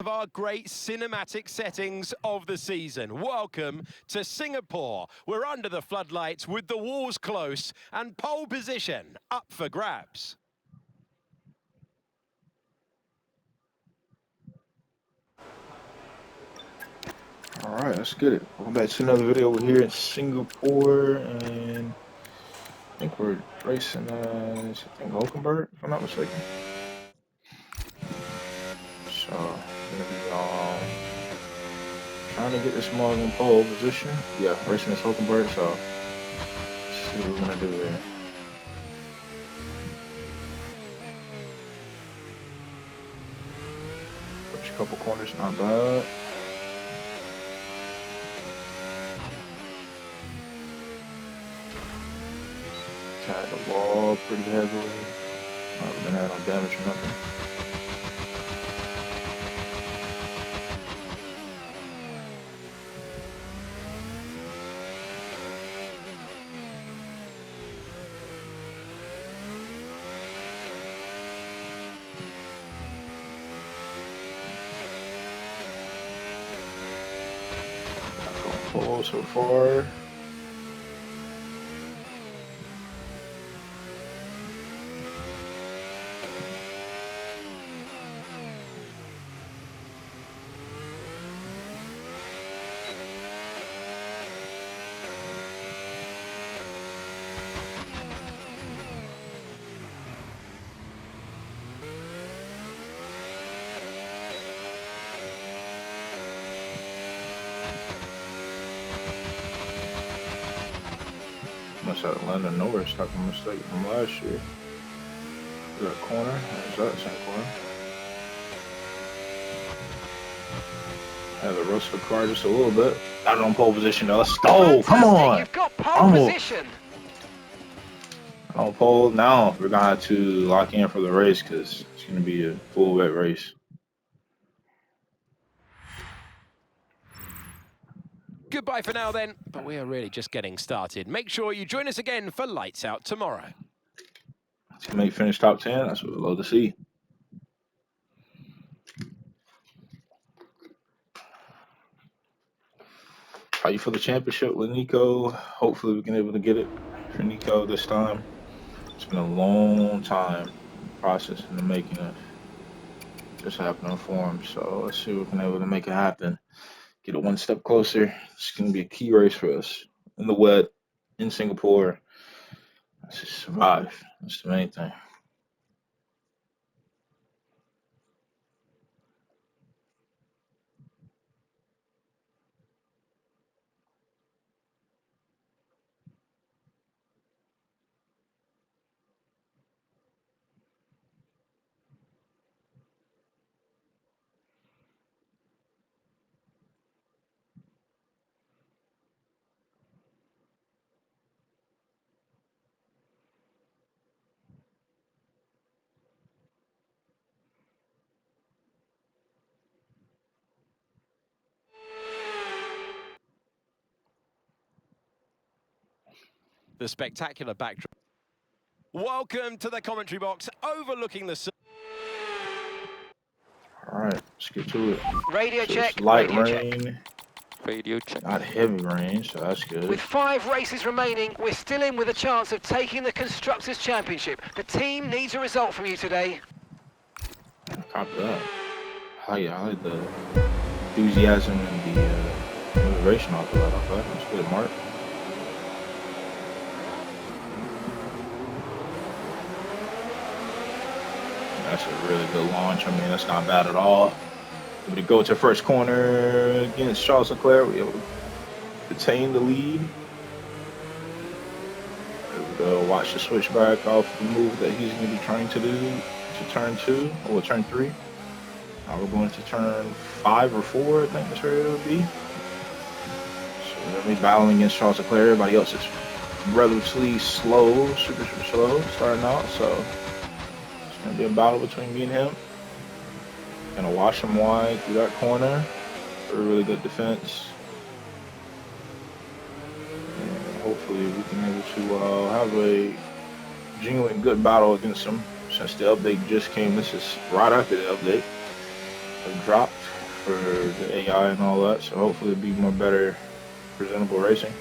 Of our great cinematic settings of the season. Welcome to Singapore. We're under the floodlights with the walls close and pole position up for grabs. All right, let's get it. Welcome back to another video. We're here in Singapore, and I think we're racing, I think Hulkenberg, if I'm not mistaken. So, gonna be trying to get this Mug in pole position. Yeah, racing this Hulkenberg, so let's see what we're gonna do there. First couple corners, not bad. Tag the wall pretty heavily. Not been having no damage or nothing. Pole so far. Must have Lando Norris stuck a mistake from last year. Is that corner? Is that the same corner? Have the Russell car just a little bit. Got it on pole position though. Let's go! Come on! You've got pole position. On pole now. We're gonna have to lock in for the race because it's gonna be a full wet race. Goodbye for now then, but we are really just getting started. Make sure you join us again for Lights Out tomorrow. Teammate finish top 10. That's what we'd love to see. Fight for the championship with Nico. Hopefully we can be able to get it for Nico this time. It's been a long time process in the making of just happening for him. So let's see if we can be able to make it happen. Get it one step closer. It's going to be a key race for us in the wet, in Singapore. Let's just survive. That's the main thing. The spectacular backdrop. Welcome to the commentary box overlooking the... All right, let's get to it. Radio So check. light Radio rain. check. Radio check. Not heavy rain, so that's good. With 5 races remaining, we're still in with a chance of taking the Constructors' Championship. The team needs a result from you today. Copy that. I like the enthusiasm and the motivation off of that. Okay, that's good, Mark. That's a really good launch. I mean, that's not bad at all. Able to go to first corner against Charles Leclerc. We able to retain the lead. There we go. Watch the switchback off the move that he's going to be trying to do to turn 2 or turn 3. Now we're going to turn 5 or 4, I think that's where it'll be. So we're going to be battling against Charles Leclerc. Everybody else is relatively slow, super slow starting out. So it's going to be a battle between me and him. Gonna wash him wide through that corner for a really good defense. And hopefully we can be able to have a genuine good battle against him since the update just came. This is right after the update. have dropped for the AI and all that. So hopefully it'll be more better, presentable racing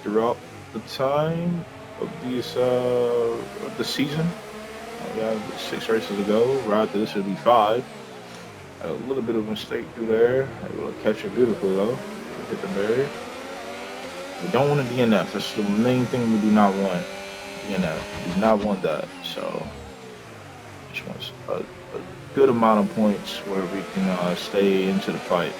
throughout the time of these of the season. We have 6 races to go. Right after this, it'll be 5. A little bit of a mistake through there. Able to catch it beautifully though. Hit the barrier. We don't want to DNF. That's the main thing we do not want. DNF. We do not want that. So just want a good amount of points where we can stay into the fight.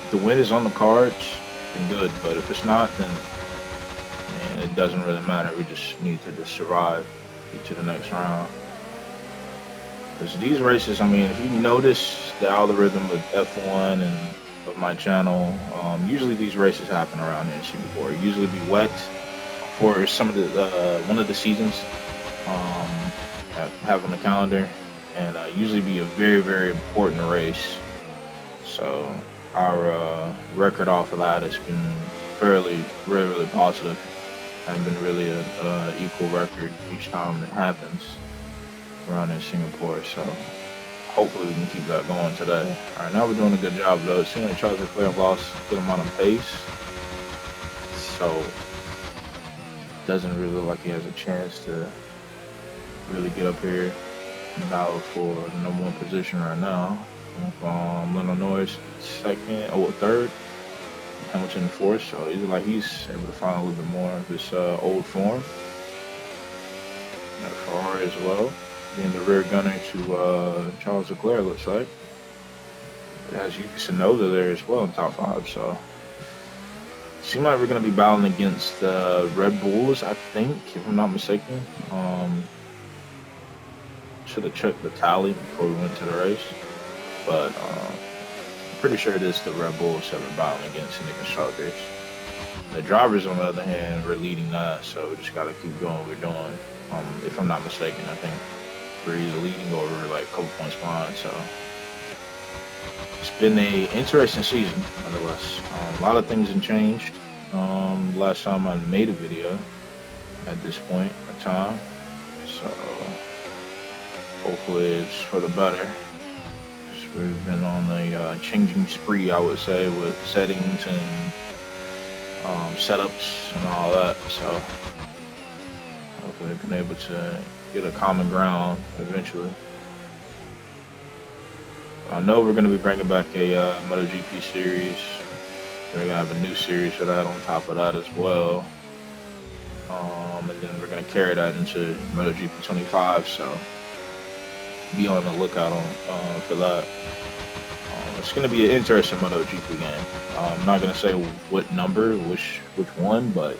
If the win is on the cards, then good. But if it's not, then man, it doesn't really matter. We just need to just survive, get to the next round. Because these races, I mean, if you notice the algorithm with F1 and of my channel, usually these races happen around here in Singapore. Usually be wet for some of the one of the seasons have on the calendar, and usually be a very, very important race. So our record off of that has been fairly, really positive, and been really a equal record each time it happens around in Singapore. So hopefully we can keep that going today. All right, now we're doing a good job though. It seems like Charles Leclerc lost a good amount of pace, so doesn't really look like he has a chance to really get up here and battle for the number 1 position right now. Lando Norris second, third, Hamilton fourth. So he's able to find a little bit more of his old form. Ferrari as well, being the rear gunner to Charles Leclerc, looks like. It has Yuki Tsunoda there as well in top 5, so seems like we're going to be battling against Red Bulls, I think, if I'm not mistaken. Should have checked the tally before we went to the race, but I'm pretty sure it is the Red Bulls that we're battling against in the constructors. The drivers, on the other hand, we're leading that, so we just got to keep doing what we're doing. If I'm not mistaken, I think we're either leading or we're like a couple points behind. So it's been an interesting season, nonetheless. A lot of things have changed. Last time I made a video at this point in time, so hopefully it's for the better. We've been on a changing spree, I would say, with settings and setups and all that. So hopefully we've been able to get a common ground eventually. I know we're going to be bringing back a MotoGP series. We're going to have a new series for that on top of that as well. And then we're going to carry that into MotoGP 25, so be on the lookout for that. It's going to be an interesting MotoGP game. I'm not going to say what number, which one, but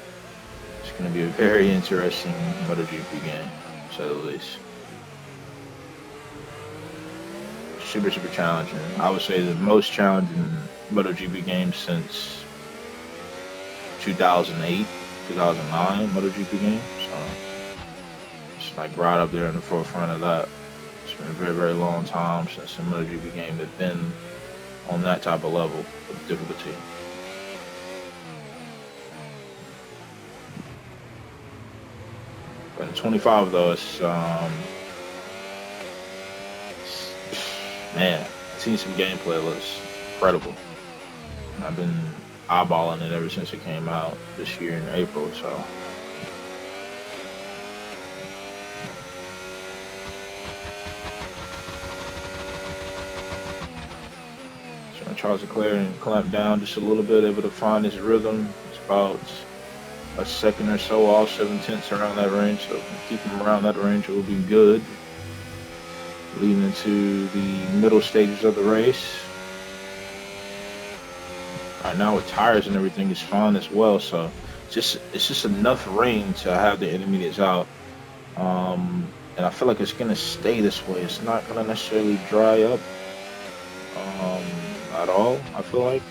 it's going to be a very interesting MotoGP game, to say the least. Super, super challenging. I would say the most challenging MotoGP game since 2008, 2009 MotoGP game. So it's like right up there in the forefront of that. It's been a very, very long time since the MotoGP game has been on that type of level of difficulty. But in 25 though, it's man, I've seen some gameplay. It looks incredible. I've been eyeballing it ever since it came out this year in April, so. Charles Leclerc and clamp down just a little bit, able to find his rhythm. It's about a second or so off, 7/10 around that range. So if we keep him around that range, it will be good. Leading into the middle stages of the race. Right now with tires and everything is fine as well. So it's just enough rain to have the intermediates out. And I feel like it's gonna stay this way. It's not gonna necessarily dry up at all. I feel like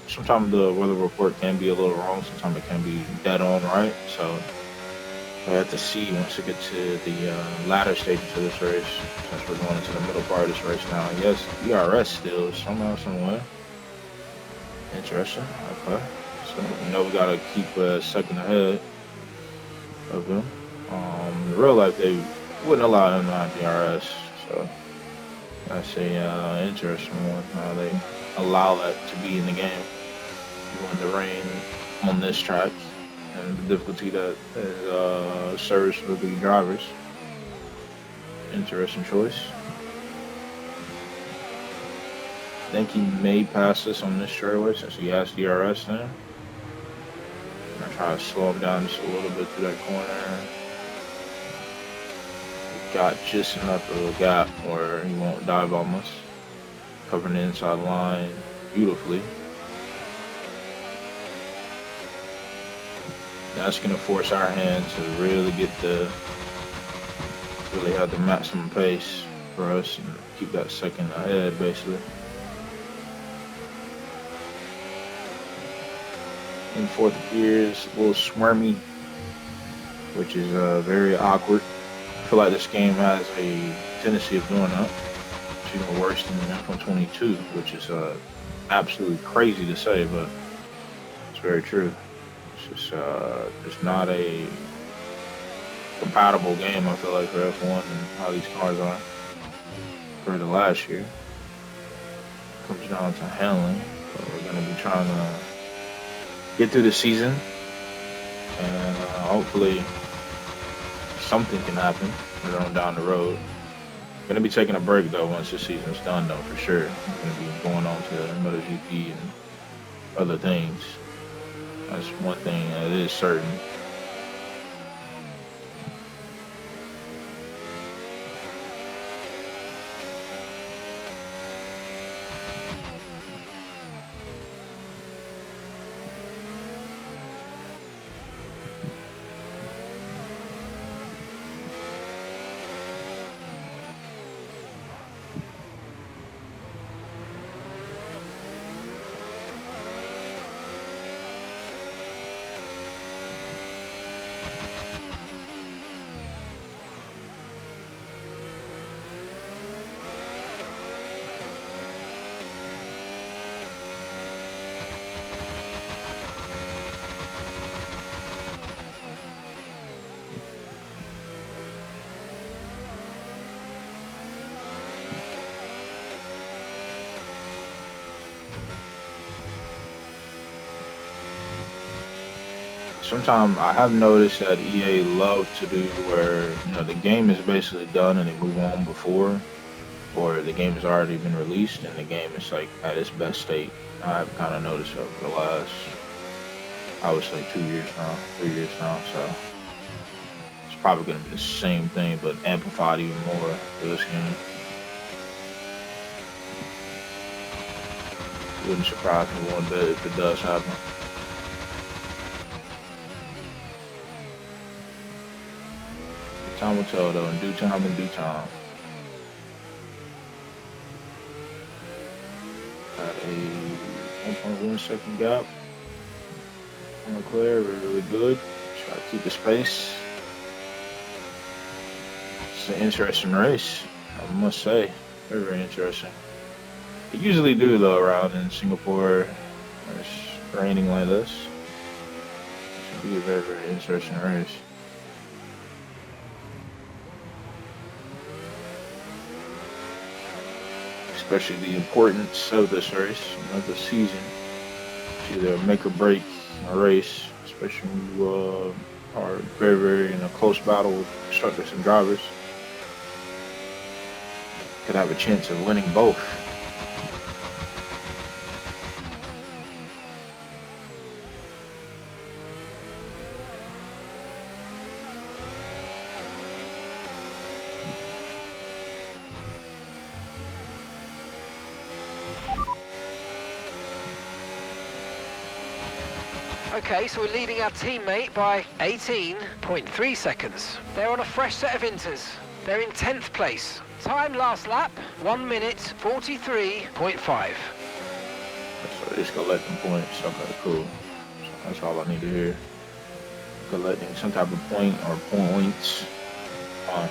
sometimes the weather report can be a little wrong. Sometimes it can be dead on right. So we have to see once we get to the latter stages of this race, since we're going into the middle part of this race now. Yes, ERS still somehow, somewhere. Interesting. Okay. So we know we gotta keep a second ahead of him. In real life, they wouldn't allow him to have DRS. So that's a interesting one, how they allow that to be in the game. When the rain on this track and the difficulty that serves for the drivers. Interesting choice. I think he may pass this on this straightaway since he has DRS now. I try to slow him down just a little bit through that corner. Got just enough of a gap where he won't dive on us. Covering the inside line beautifully. That's going to force our hand to really have the maximum pace for us and keep that second ahead, basically. In fourth gear is a little squirmy, which is very awkward. I feel like this game has a tendency of doing that. It's even worse than F122, which is absolutely crazy to say, but it's very true. It's not a compatible game, I feel like, for F1 and how these cars are for the last year. It comes down to handling. So we're going to be trying to get through the season, and hopefully something can happen later on down the road. Going to be taking a break, though, once the season's done, though, for sure. Going to be going on to MotoGP and other things. That's one thing that is certain. Sometimes I have noticed that EA love to do where, the game is basically done and they move on before, or the game has already been released and the game is like at its best state. I've kind of noticed over the last, I would say 2 years now, 3 years now, so it's probably going to be the same thing but amplified even more for this game. Wouldn't surprise me one bit if it does happen. Time will tell, though, in due time, in due time. Got a 1.1 second gap on Leclerc, really good. Try to keep the space. It's an interesting race, I must say. Very, very interesting. They usually do, though, around in Singapore. It's raining like this. It should be a very, very interesting race. Especially the importance of this race, of the season. It's either make or break a race, especially when you are very, very in a close battle with constructors and drivers. Could have a chance of winning both. Okay, so we're leading our teammate by 18.3 seconds. They're on a fresh set of inters. They're in 10th place. Time last lap, 1 minute 43.5. So just collecting points. Okay, cool. So that's all I need to hear. Collecting some type of point or points. Fine.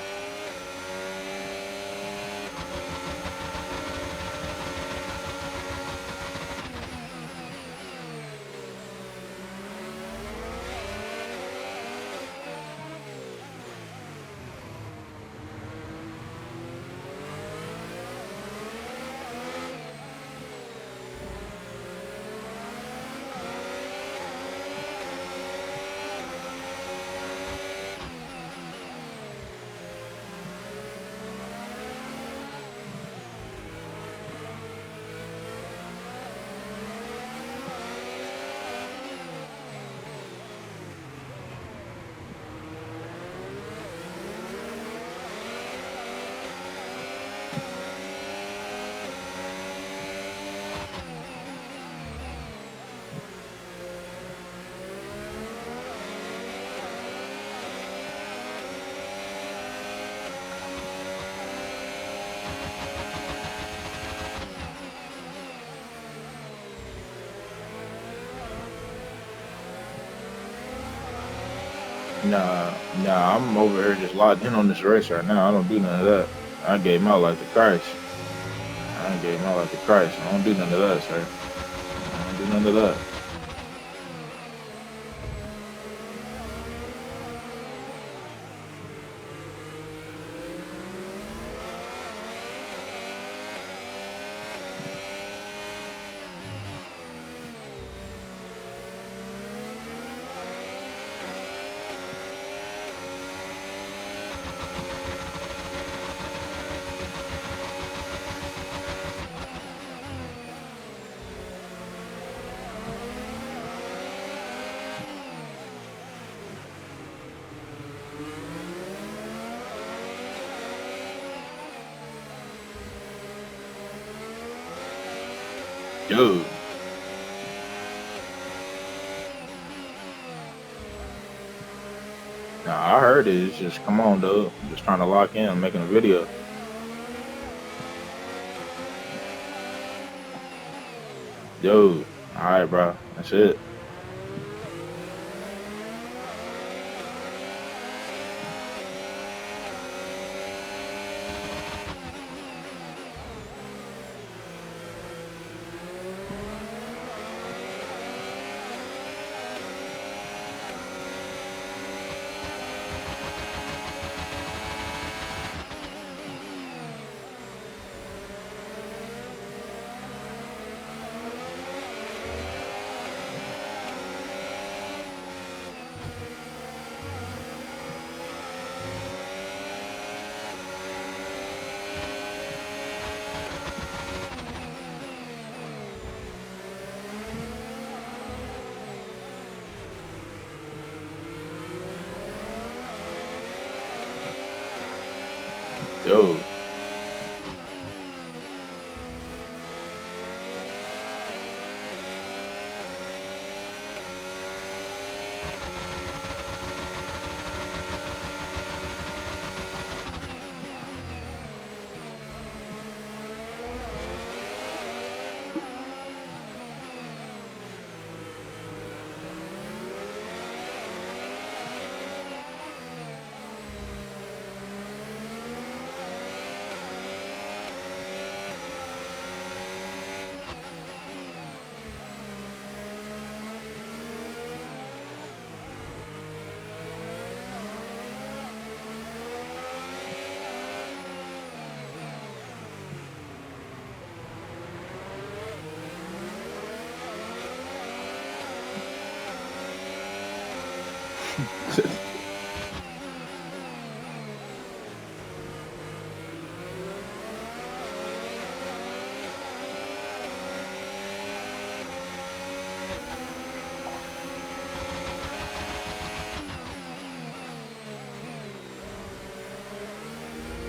Nah, I'm over here just locked in on this race right now. I don't do none of that. I gave my life to Christ. I gave my life to Christ. I don't do none of that, sir. I don't do none of that. Dude. Nah, I heard it. It's just, come on, dude. I'm just trying to lock in. I'm making a video. Dude. All right, bro. That's it. Dude.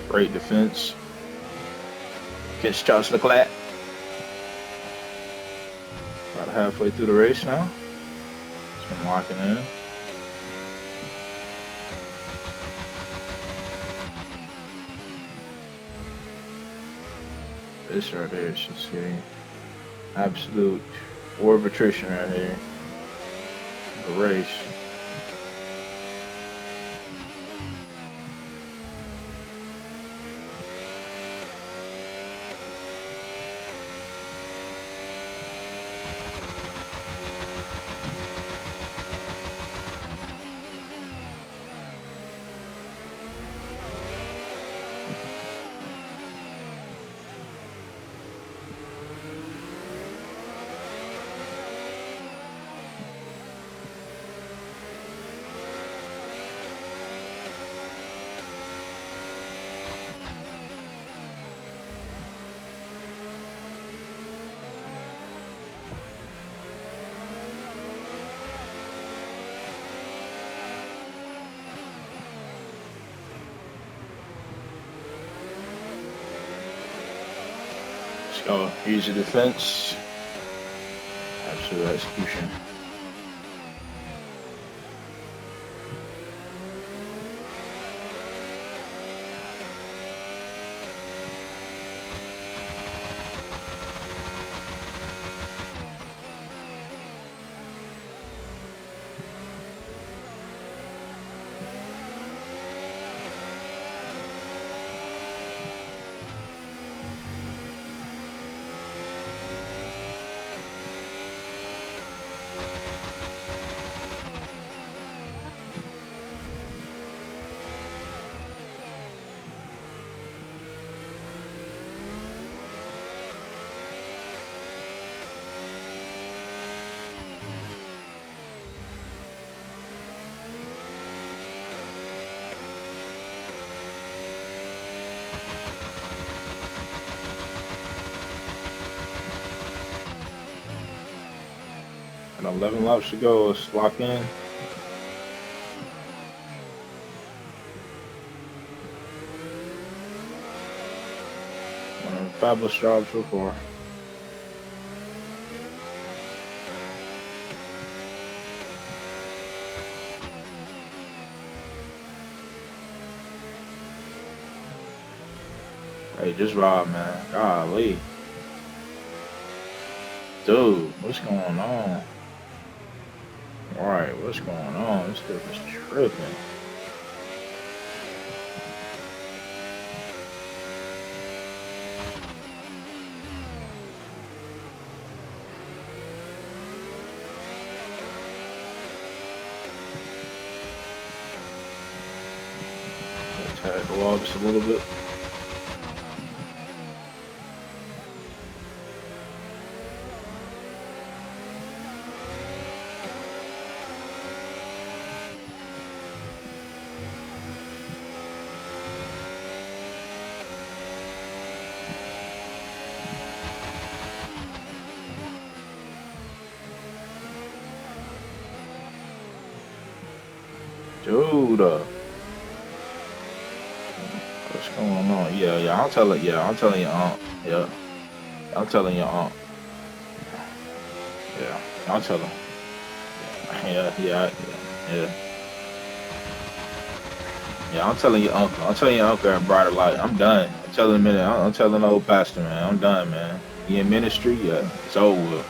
Great defense. Gets Charles Leclerc. About halfway through the race now. Just been locking in. This right there is just getting absolute war of attrition right here. The race. Let's go. Easy defense. Absolute execution. And 11 laps to go. Let's lock in. Fabulous job so far. Hey, just ride, man. Golly. Dude, what's going on? Alright, what's going on? This dude is tripping. Tag the wall just a little bit. Dude, what's going on? Yeah, I'm telling you, yeah, I'm telling you, yeah, I'm telling, yeah, I'm telling you, uncle, and brighter light. I'm done. I'm telling him, I'm telling the old pastor, man, I'm done, man. He in ministry, yeah, it's over.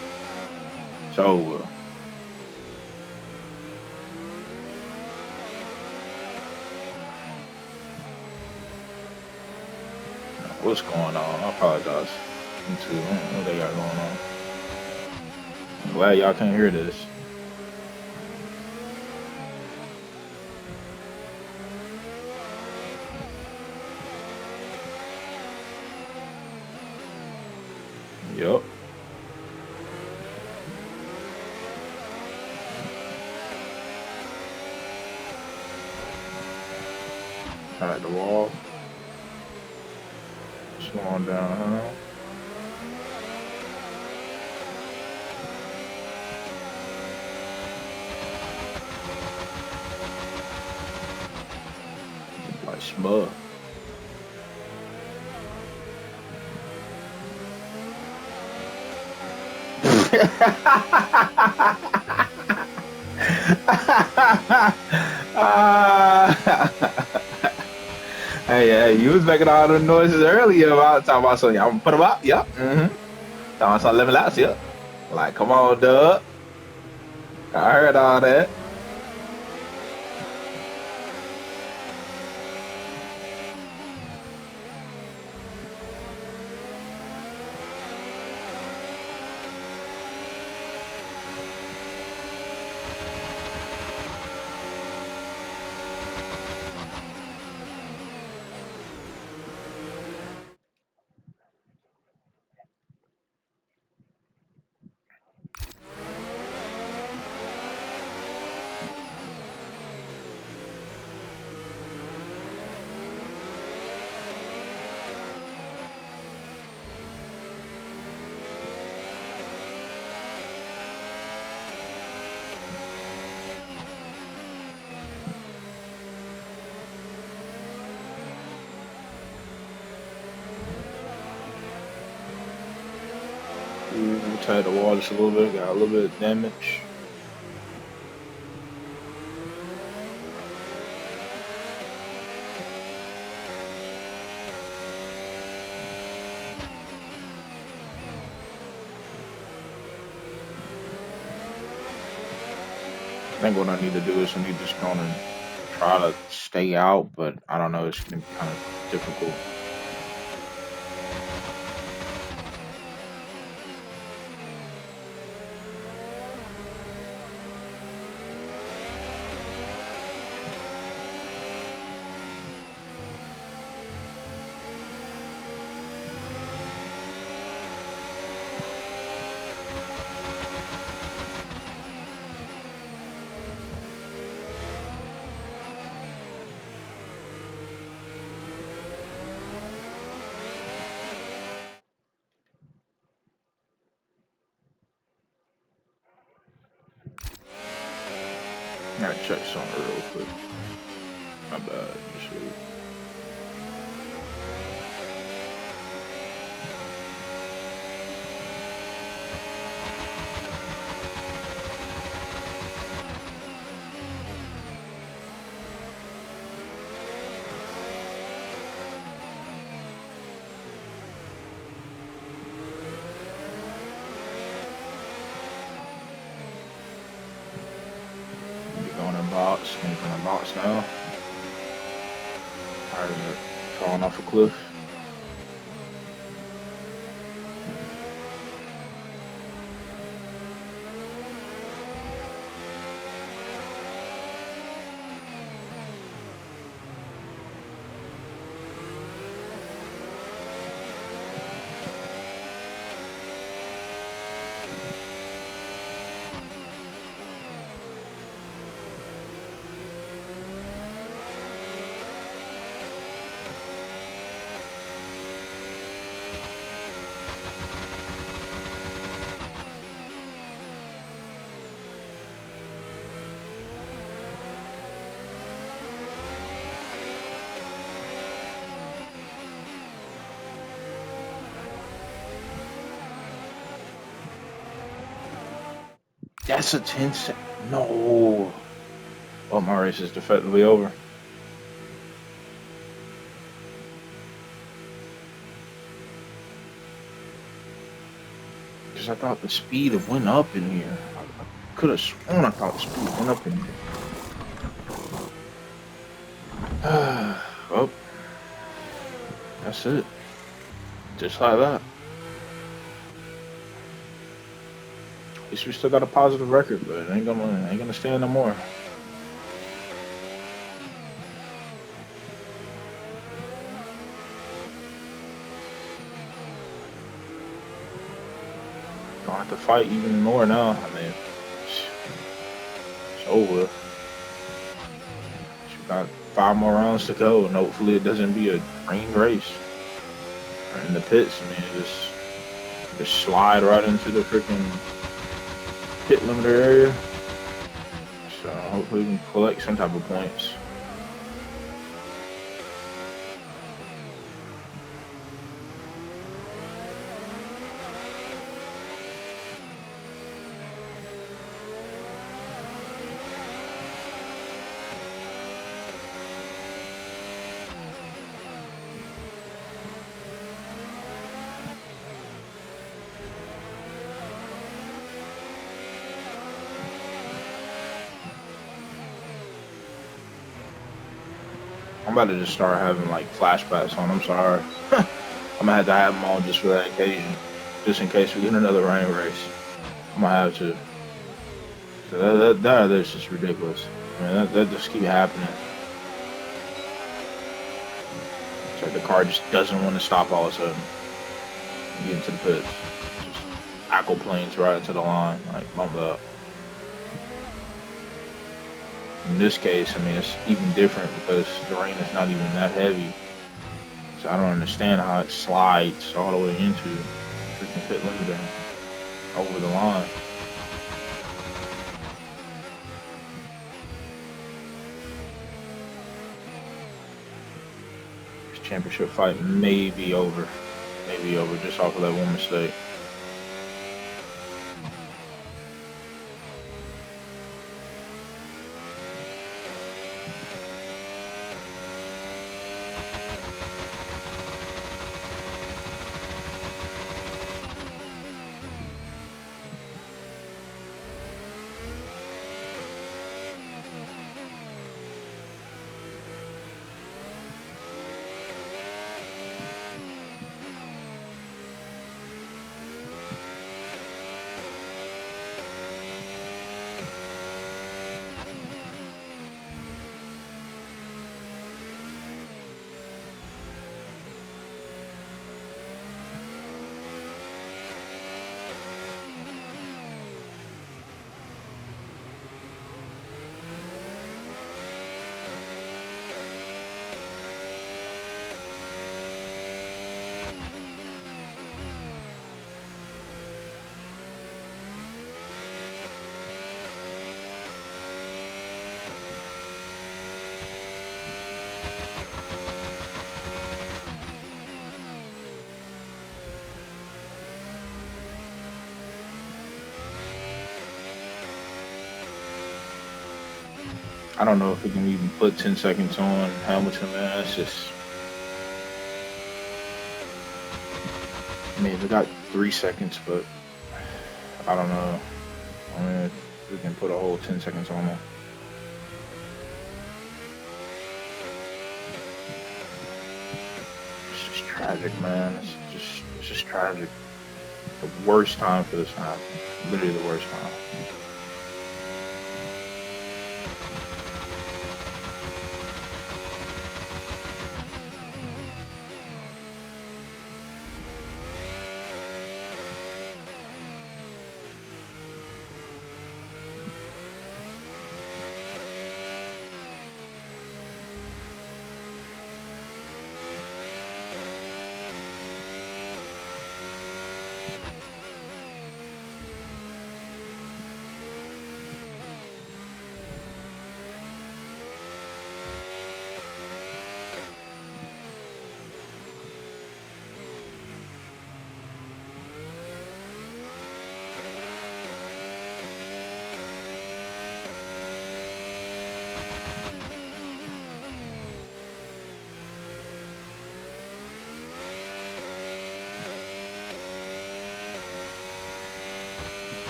It's over. What's going on? I apologize. Me too. I don't know what they got going on. I'm glad y'all can't hear this. Yup. All right, the wall. Slowing down, huh? Like smug. Hey, you was making all the noises earlier about talking about something. I'm gonna put them up, yep. Talking about some 11 laps, yep. Like, come on, Doug. I heard all that. We'll tie the wall just a little bit, got a little bit of damage. I think what I need to do is I need to just go and try to stay out, but I don't know, it's gonna be kind of difficult. I gotta check something real quick. My bad. Shoot. Going in box, going in box now. Tired of it falling off a cliff. That's a 10 second. No. Well, my race is definitively over. Because I thought the speed went up in here. I could have sworn I thought the speed went up in here. Well, that's it. Just like that. At least we still got a positive record, but it ain't gonna stand no more. Gonna have to fight even more now. I mean, it's over. We got 5 more rounds to go, and hopefully it doesn't be a green race. Or in the pits, I mean, just slide right into the freaking pit limiter area. So hopefully we can collect some type of points. I'm about to just start having like flashbacks on. I'm sorry. I'm gonna have to have them on just for that occasion, just in case we get another rain race. I'm gonna have to. So that's just ridiculous. I mean, that just keep happening. It's like the car just doesn't want to stop all of a sudden. Get into the pits, just aquaplanes right into the line, like bump up. In this case, I mean, it's even different because the rain is not even that heavy. So I don't understand how it slides all the way into freaking pit limiter over the line. This championship fight may be over. Maybe over just off of that one mistake. I don't know if we can even put 10 seconds on Hamilton, man. It's just, I mean, we got 3 seconds, but I don't know. I mean, if we can put a whole 10 seconds on them. It's just tragic, man. It's just tragic. The worst time for this to happen. Literally the worst time.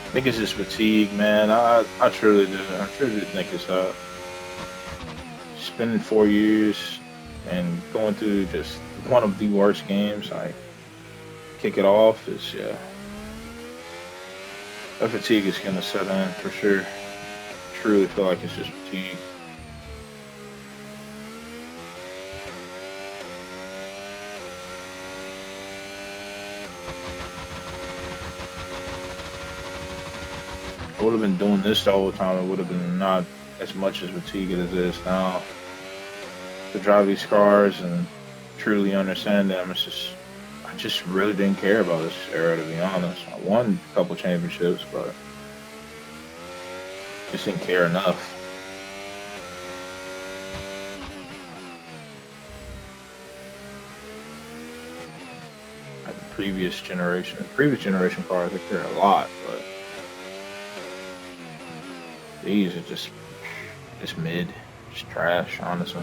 I think it's just fatigue, man. I truly do. I truly think it's spending 4 years and going through just one of the worst games. Like, kick it off is, yeah. That fatigue is gonna set in for sure. Truly feel like it's just fatigue. I would have been doing this the whole time. It would have been not as much as fatigue as it is now. To drive these cars and truly understand them, it's just, I just really didn't care about this era, to be honest. I won a couple championships, but just didn't care enough. Like the previous generation cars, I care a lot, but these are just mid, just trash, honestly.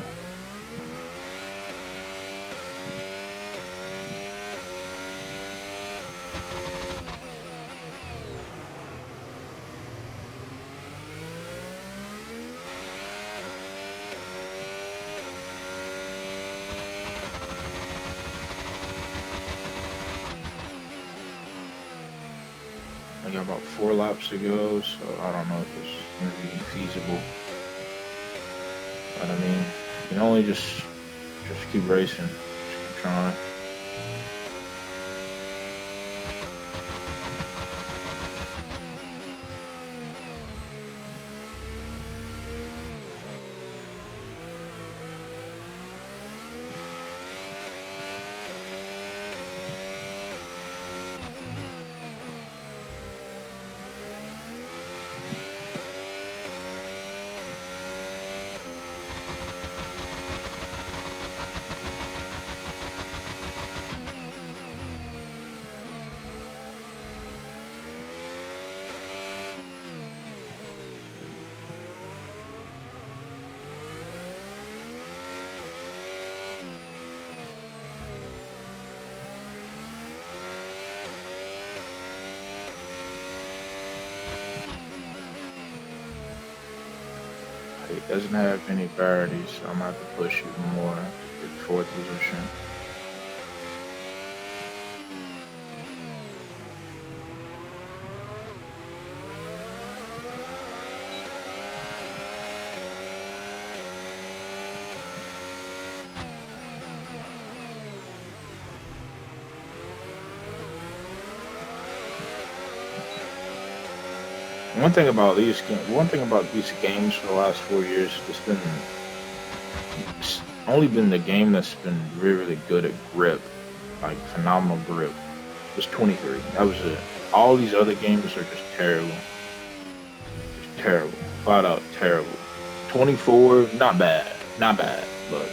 I got about 4 laps to go, so I don't know if it's going to be feasible. But I mean, you can only just keep racing, just keep trying. It doesn't have any varieties, so I'm going to have to push even more to get 4th position. One thing about these games for the last 4 years, it's only been the game that's been really, really good at grip, like phenomenal grip. It was 23. That was it. All these other games are just terrible. Just terrible. Flat out terrible. 24, not bad. Not bad. But,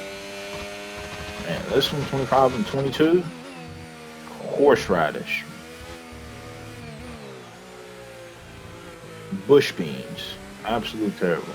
man, this one, 25 and 22, horseradish. Bush beans. Absolutely terrible.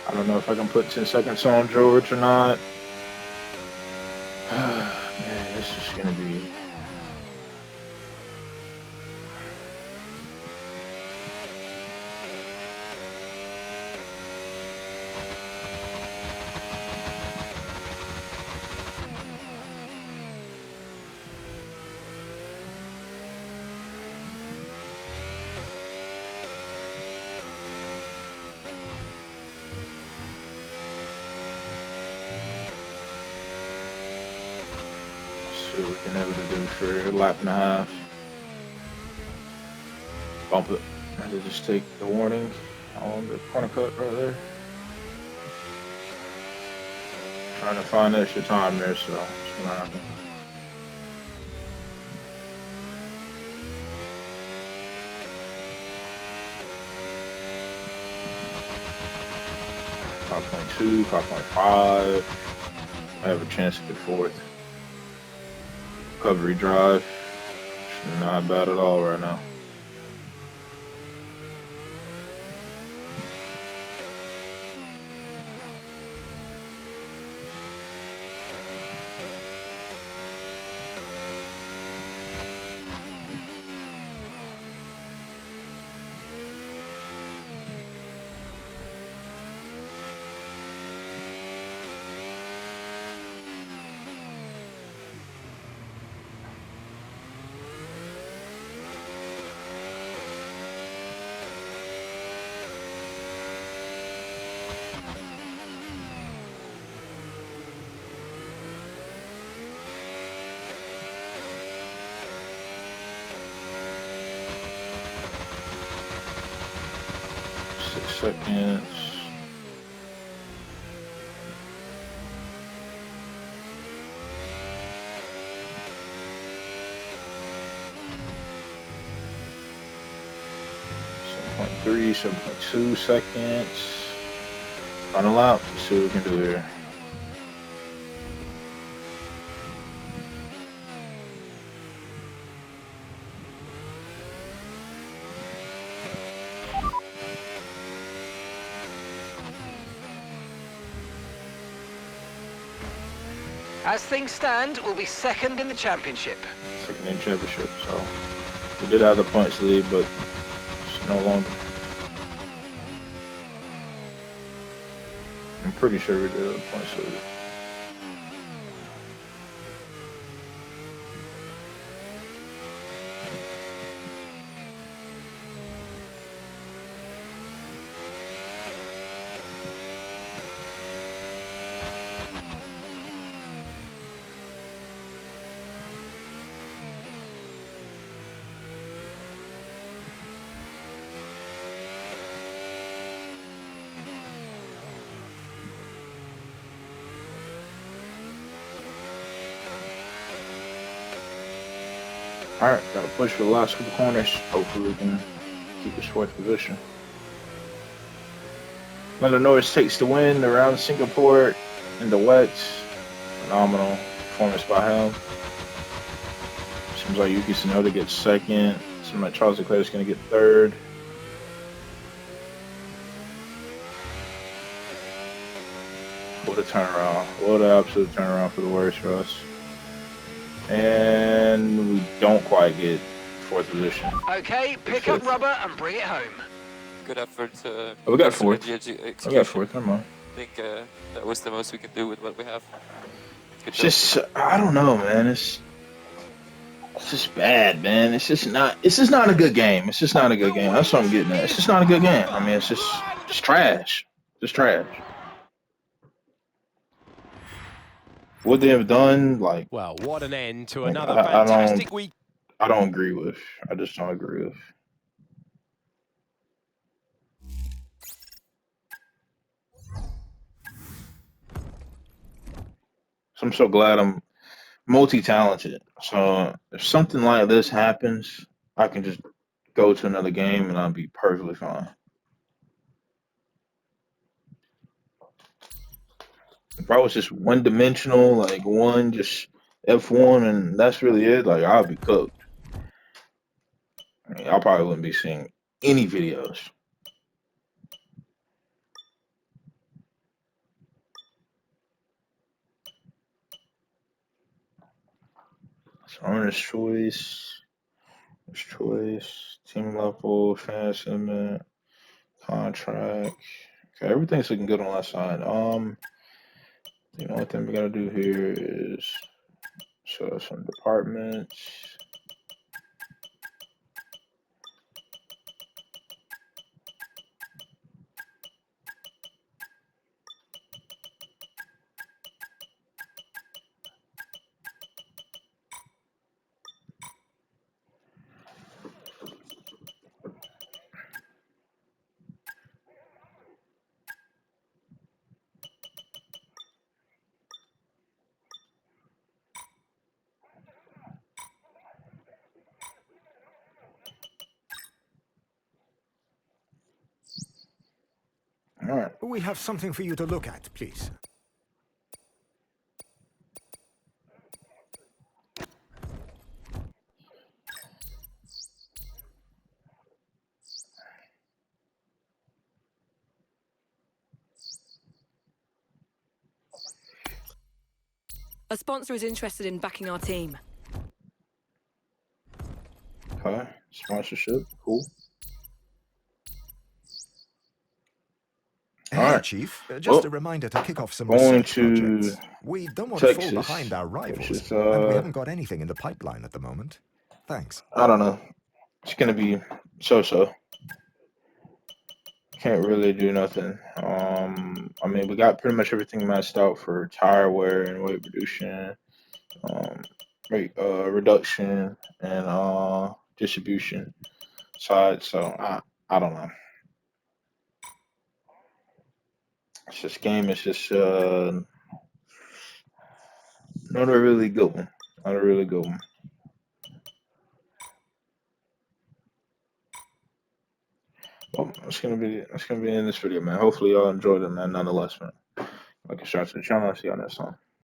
I don't know if I can put 10 seconds on George or not. Man, this is going to be... See what we can able to do for a lap and a half. Bump it. I had to just take the warning on the corner cut right there. Trying to find extra time there, so it's gonna happen. .2, 5.5. I have a chance to get fourth. Recovery drive. Not bad at all right now. Seconds. .3, 7.2 seconds. Final lap. Let's see what we can do here. As things stand, we'll be second in the championship. Second in championship, so we did have the points lead, but it's no longer. I'm pretty sure we did have the points lead. Alright, gotta push for the last couple corners. Hopefully we can keep this fourth position. Lando Norris takes the win around Singapore in the wets. Phenomenal performance by him. Seems like Yuki Tsunoda gets second. Seems like Charles Leclerc is going to get third. What a turnaround. What an absolute turnaround for the worse for us. And we don't quite get fourth position. Okay, pick up rubber and bring it home. Good effort. Oh, we got fourth. We We got fourth. Never mind. I think that was the most we could do with what we have. Good job. Just I don't know, man. It's just bad, man. It's just not a good game. It's just not a good game. That's what I'm getting at. It's just not a good game. I mean, it's just trash. Just trash. What they have done, like, Well, what an end to like, another I fantastic week. I don't agree with. I just don't agree with. So I'm so glad I'm multi-talented. So if something like this happens, I can just go to another game and I'll be perfectly fine. If I was just one-dimensional, like one just F1 and that's really it, like I'll be cooked. I mean, I probably wouldn't be seeing any videos. So owner's choice, team level, fan estimate, contract. Okay, everything's looking good on that side. The only thing we gotta do here is show us some departments. All right. We have something for you to look at, please. A sponsor is interested in backing our team. Okay. Sponsorship. Cool. Hey, All right. Chief. Just Well, a reminder to kick off some going research to projects. We don't want to fall Texas, behind our which rivals, is, and we haven't got anything in the pipeline at the moment. Thanks. I don't know. It's gonna be so-so. Can't really do nothing. I mean, we got pretty much everything matched out for tire wear and weight reduction, weight reduction, and distribution side. So I don't know. It's this game is just not a really good one. Not a really good one. Well, that's gonna be in this video, man. Hopefully y'all enjoyed it, man. Nonetheless, man. Like and subscribe to the channel. I'll see y'all next time.